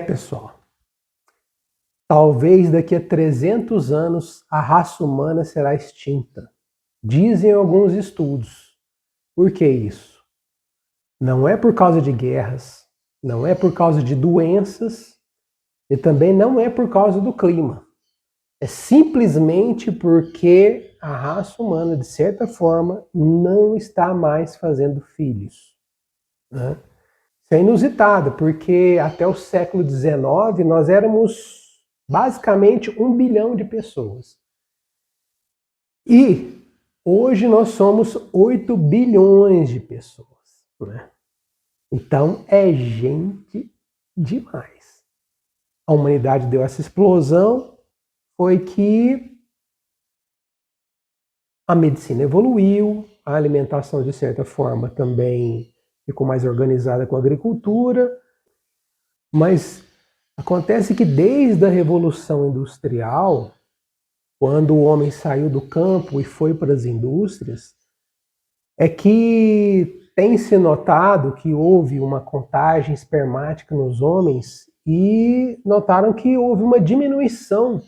Pessoal, talvez daqui a 300 anos a raça humana será extinta. Dizem alguns estudos. Por que isso? Não é por causa de guerras, não é por causa de doenças e também não é por causa do clima. É simplesmente porque a raça humana, de certa forma, não está mais fazendo filhos, né? Isso é inusitado, porque até o século XIX nós éramos basicamente 1 bilhão de pessoas. E hoje nós somos 8 bilhões de pessoas, né? Então é gente demais. A humanidade deu essa explosão, foi que a medicina evoluiu, a alimentação de certa forma também ficou mais organizada com a agricultura, mas acontece que desde a Revolução Industrial, quando o homem saiu do campo e foi para as indústrias, é que tem se notado que houve uma contagem espermática nos homens e notaram que houve uma diminuição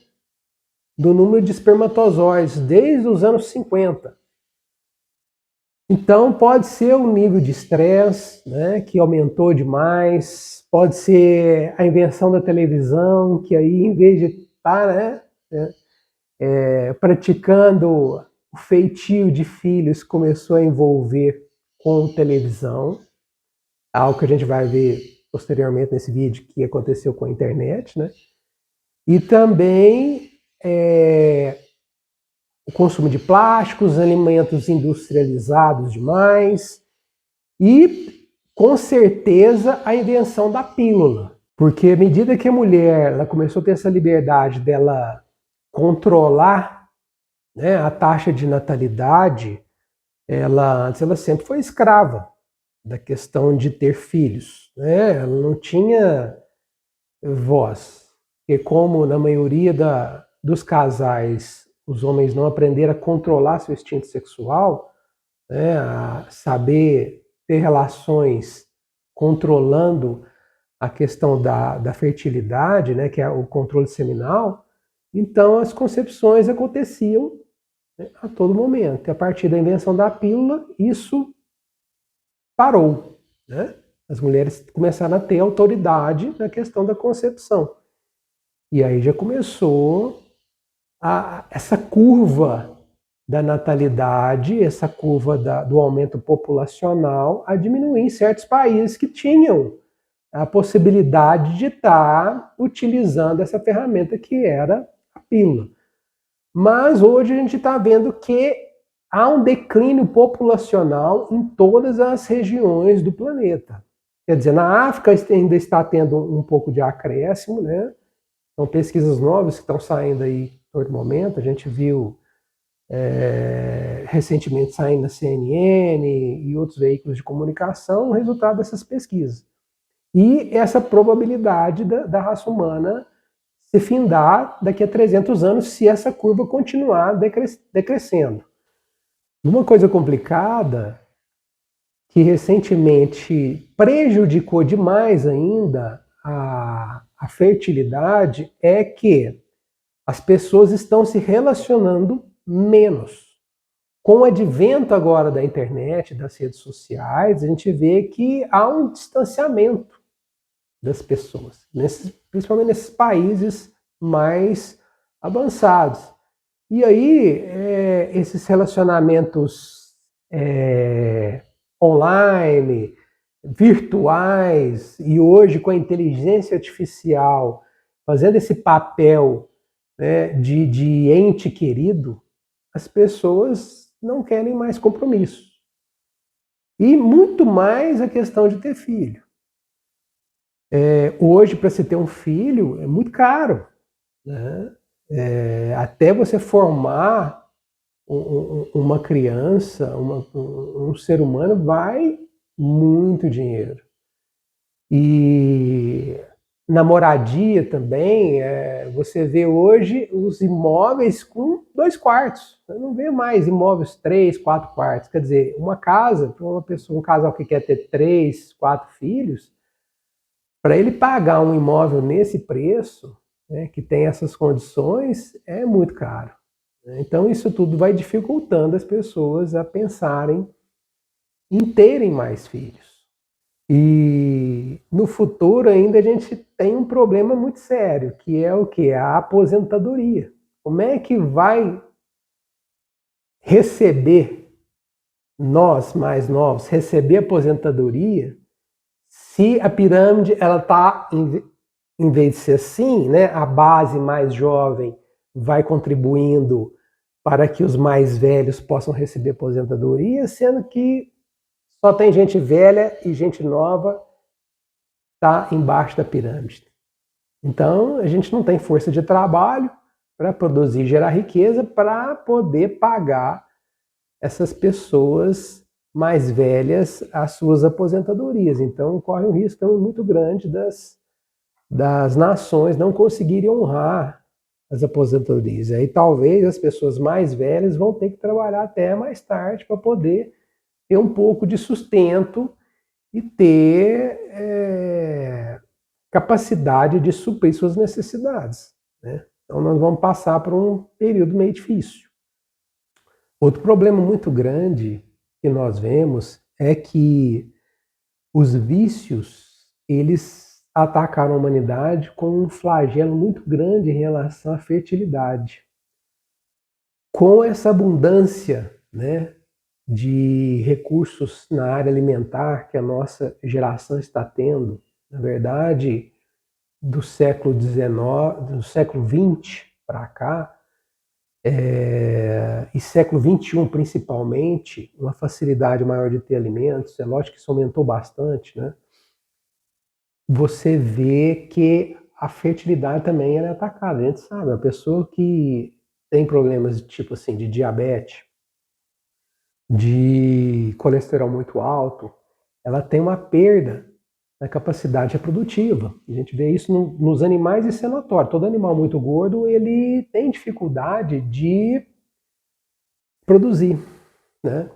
do número de espermatozoides desde os anos 50. Então pode ser o nível de estresse, né, que aumentou demais, pode ser a invenção da televisão, que aí em vez de estar, praticando o feitio de filhos, começou a envolver com televisão, algo que a gente vai ver posteriormente nesse vídeo que aconteceu com a internet, né? E também o consumo de plásticos, alimentos industrializados demais e, com certeza, a invenção da pílula. Porque à medida que a mulher ela começou a ter essa liberdade dela controlar, né, a taxa de natalidade, antes ela sempre foi escrava da questão de ter filhos, né? Ela não tinha voz. E como na maioria dos casais os homens não aprenderam a controlar seu instinto sexual, né, a saber ter relações controlando a questão da fertilidade, né, que é o controle seminal, então as concepções aconteciam, né, a todo momento. E a partir da invenção da pílula, isso parou, né? As mulheres começaram a ter autoridade na questão da concepção. E aí já começou essa curva da natalidade, essa curva do aumento populacional a diminuir em certos países que tinham a possibilidade de estar utilizando essa ferramenta que era a pílula. Mas hoje a gente está vendo que há um declínio populacional em todas as regiões do planeta. Quer dizer, na África ainda está tendo um pouco de acréscimo, né? São pesquisas novas que estão saindo aí todo momento. A gente viu recentemente saindo na CNN e outros veículos de comunicação o resultado dessas pesquisas. E essa probabilidade da raça humana se findar daqui a 300 anos se essa curva continuar decrescendo. Uma coisa complicada que recentemente prejudicou demais ainda a fertilidade é que as pessoas estão se relacionando menos. Com o advento agora da internet, das redes sociais, a gente vê que há um distanciamento das pessoas, principalmente nesses países mais avançados. E aí, esses relacionamentos online, virtuais, e hoje com a inteligência artificial fazendo esse papel, né, de ente querido, as pessoas não querem mais compromisso. E muito mais a questão de ter filho. Hoje, para se ter um filho, é muito caro, né? Até você formar uma criança, um ser humano, vai muito dinheiro. E na moradia também, você vê hoje os imóveis com 2 quartos. Você não vê mais imóveis 3, 4 quartos. Quer dizer, uma casa, para uma pessoa, um casal que quer ter 3, 4 filhos, Para ele pagar um imóvel nesse preço, né, que tem essas condições, é muito caro. Então isso tudo vai dificultando as pessoas a pensarem em terem mais filhos. E no futuro ainda a gente tem um problema muito sério, que é o que? A aposentadoria. Como é que vai receber, nós mais novos, receber aposentadoria, se a pirâmide ela está, em vez de ser assim, né, a base mais jovem vai contribuindo para que os mais velhos possam receber aposentadoria, sendo que só tem gente velha e gente nova está embaixo da pirâmide. Então, a gente não tem força de trabalho para produzir e gerar riqueza para poder pagar essas pessoas mais velhas as suas aposentadorias. Então, corre um risco muito grande das nações não conseguirem honrar as aposentadorias. Aí talvez as pessoas mais velhas vão ter que trabalhar até mais tarde para poder ter um pouco de sustento e ter capacidade de suprir suas necessidades, né? Então nós vamos passar por um período meio difícil. Outro problema muito grande que nós vemos é que os vícios, eles atacaram a humanidade com um flagelo muito grande em relação à fertilidade. Com essa abundância, né, de recursos na área alimentar que a nossa geração está tendo, na verdade, do século XX para cá, e século XXI principalmente, uma facilidade maior de ter alimentos, é lógico que isso aumentou bastante, né? Você vê que a fertilidade também é atacada. A gente sabe, a pessoa que tem problemas de tipo assim, de diabetes, de colesterol muito alto, ela tem uma perda na capacidade reprodutiva. A gente vê isso nos animais, isso é notório. Todo animal muito gordo, ele tem dificuldade de produzir, né?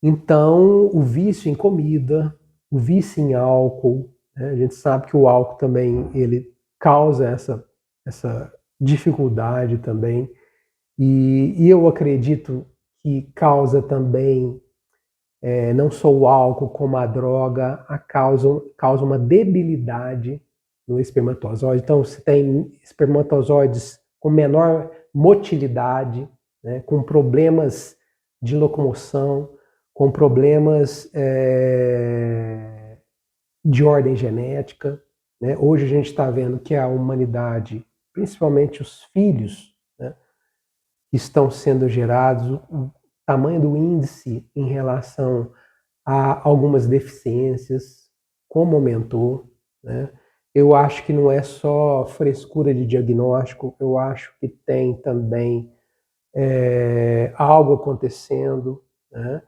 Então, o vício em comida, o vício em álcool, né? A gente sabe que o álcool também, ele causa essa dificuldade também. E eu acredito que causa também, não só o álcool, como a droga, causa uma debilidade no espermatozoide. Então, você tem espermatozoides com menor motilidade, né, com problemas de locomoção, com problemas de ordem genética, né? Hoje a gente está vendo que a humanidade, principalmente os filhos, né, que estão sendo gerados, o tamanho do índice em relação a algumas deficiências, como aumentou, né? Eu acho que não é só frescura de diagnóstico, eu acho que tem também algo acontecendo, né?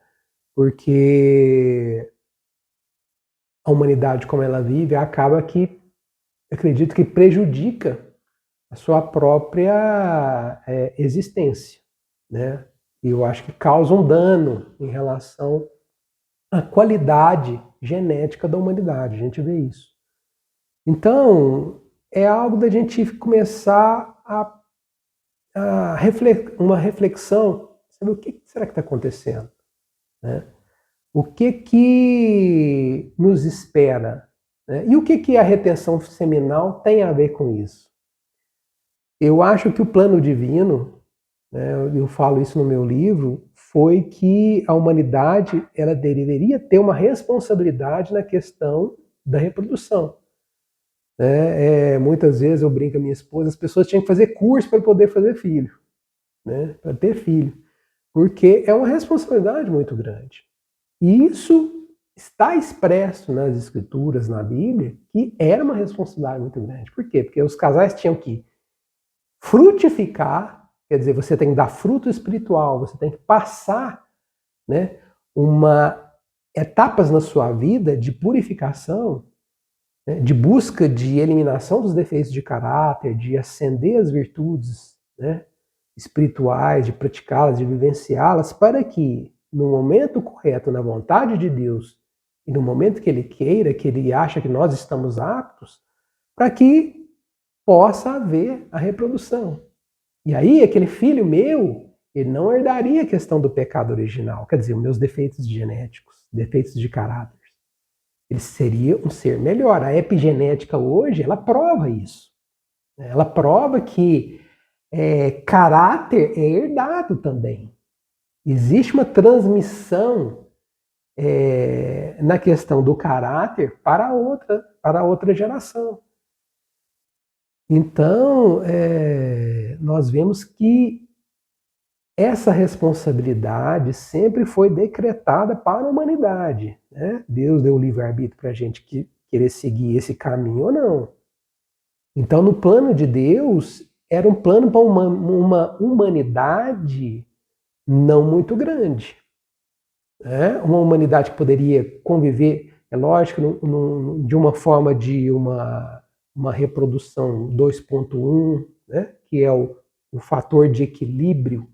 Porque a humanidade como ela vive acaba que, acredito que prejudica a sua própria existência, né? E eu acho que causa um dano em relação à qualidade genética da humanidade, a gente vê isso. Então, é algo da gente começar uma reflexão, sabe o que será que está acontecendo, né? O que nos espera, né? E o que a retenção seminal tem a ver com isso? Eu acho que o plano divino, né, eu falo isso no meu livro, foi que a humanidade ela deveria ter uma responsabilidade na questão da reprodução. Muitas vezes eu brinco com a minha esposa, as pessoas tinham que fazer curso para poder fazer filho, né, para ter filho, porque é uma responsabilidade muito grande. E isso está expresso nas escrituras, na Bíblia, que era uma responsabilidade muito grande. Por quê? Porque os casais tinham que frutificar, quer dizer, você tem que dar fruto espiritual, você tem que passar, né, etapas na sua vida de purificação, né, de busca de eliminação dos defeitos de caráter, de acender as virtudes, né, espirituais, de praticá-las, de vivenciá-las, para que no momento correto, na vontade de Deus, e no momento que ele queira, que ele acha que nós estamos aptos, para que possa haver a reprodução. E aí, aquele filho meu, ele não herdaria a questão do pecado original, quer dizer, os meus defeitos genéticos, defeitos de caráter. Ele seria um ser melhor. A epigenética hoje, ela prova isso. Ela prova que caráter é herdado também. Existe uma transmissão na questão do caráter para outra geração. Então, nós vemos que essa responsabilidade sempre foi decretada para a humanidade. Né? Deus deu o livre-arbítrio para a gente querer seguir esse caminho ou não. Então, no plano de Deus, era um plano para uma humanidade não muito grande. Né? Uma humanidade que poderia conviver, é lógico, de uma forma de uma reprodução 2.1, né? Que é o fator de equilíbrio,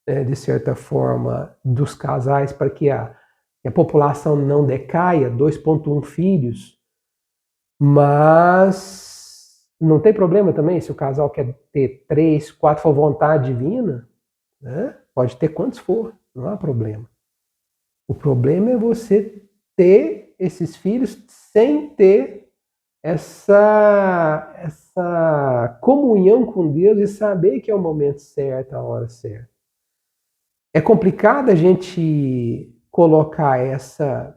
né? De certa forma, dos casais para que a população não decaia, 2.1 filhos, mas não tem problema também se o casal quer ter 3, 4, for vontade divina, né? Pode ter quantos for, não há problema. O problema é você ter esses filhos sem ter essa comunhão com Deus e saber que é o momento certo, a hora certa. É complicado a gente colocar essa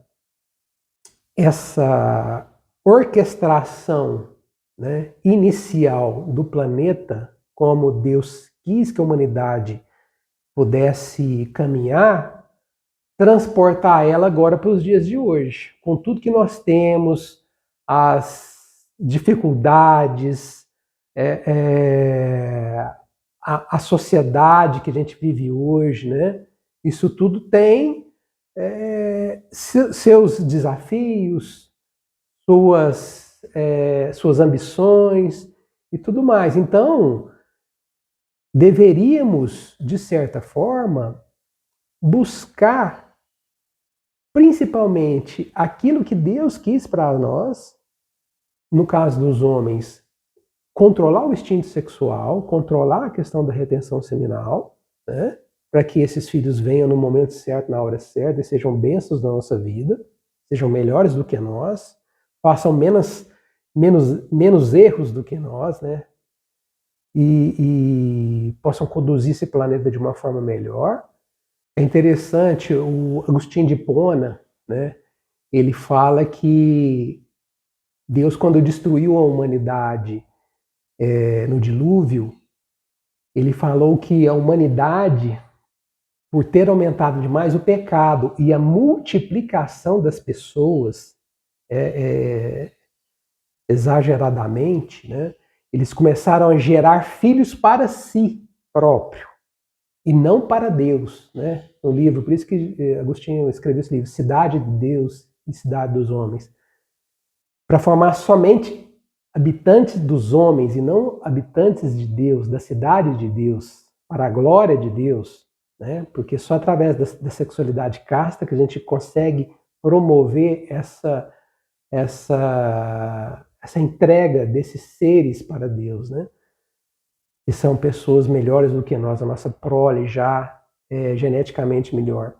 orquestração, né, inicial do planeta, como Deus quis que a humanidade pudesse caminhar, transportar ela agora para os dias de hoje, com tudo que nós temos, as dificuldades, a sociedade que a gente vive hoje, né? Isso tudo tem seus desafios, suas ambições e tudo mais. Então, deveríamos, de certa forma, buscar principalmente aquilo que Deus quis para nós, no caso dos homens, controlar o instinto sexual, controlar a questão da retenção seminal, né? Para que esses filhos venham no momento certo, na hora certa, e sejam bênçãos na nossa vida, sejam melhores do que nós, façam menos erros do que nós, né? E possam conduzir esse planeta de uma forma melhor. É interessante, o Agostinho de Hipona, né? Ele fala que Deus, quando destruiu a humanidade no dilúvio, ele falou que a humanidade, por ter aumentado demais o pecado e a multiplicação das pessoas exageradamente, né, eles começaram a gerar filhos para si próprio e não para Deus. Né? No livro, por isso que Agostinho escreveu esse livro, Cidade de Deus e Cidade dos Homens, para formar somente habitantes dos homens e não habitantes de Deus, da cidade de Deus, para a glória de Deus, né? Porque só através da sexualidade casta que a gente consegue promover essa entrega desses seres para Deus, né? Que são pessoas melhores do que nós, a nossa prole já é geneticamente melhor.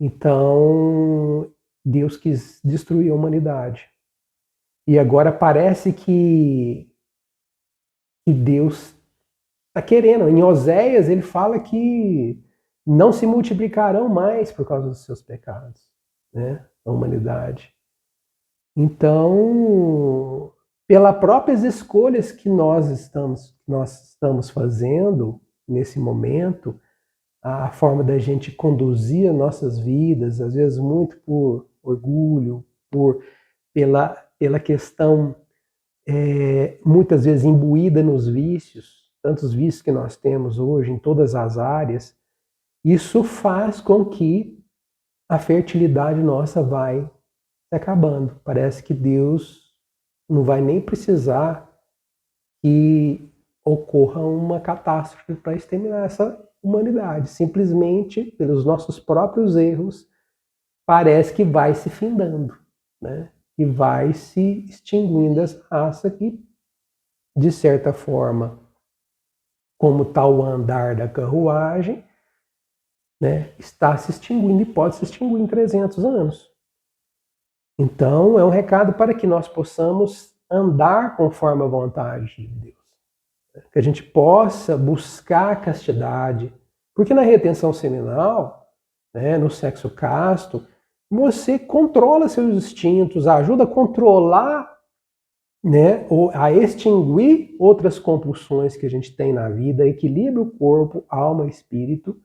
Então, Deus quis destruir a humanidade. E agora parece que Deus está querendo. Em Oséias ele fala que não se multiplicarão mais por causa dos seus pecados, né? A humanidade. Então, pelas próprias escolhas que nós estamos fazendo nesse momento, a forma da gente conduzir as nossas vidas, às vezes muito por orgulho, pela questão muitas vezes imbuída nos vícios, tantos vícios que nós temos hoje em todas as áreas, isso faz com que a fertilidade nossa vai se acabando. Parece que Deus não vai nem precisar que ocorra uma catástrofe para exterminar essa humanidade. Simplesmente, pelos nossos próprios erros, parece que vai se findando. né? E vai se extinguindo essa raça que, de certa forma, como está o andar da carruagem, né, está se extinguindo e pode se extinguir em 300 anos. Então, é um recado para que nós possamos andar conforme a vontade de Deus. Que a gente possa buscar a castidade. Porque na retenção seminal, né, no sexo casto, você controla seus instintos, ajuda a controlar, né, ou a extinguir outras compulsões que a gente tem na vida, equilibra o corpo, alma e espírito,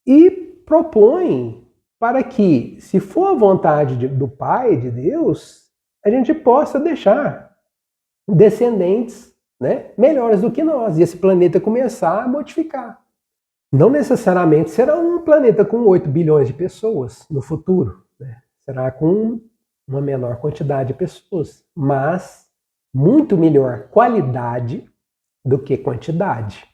e propõe para que, se for a vontade do Pai, de Deus, a gente possa deixar descendentes, né, melhores do que nós, e esse planeta começar a modificar. Não necessariamente será um planeta com 8 bilhões de pessoas no futuro, né? Será com uma menor quantidade de pessoas, mas muito melhor qualidade do que quantidade.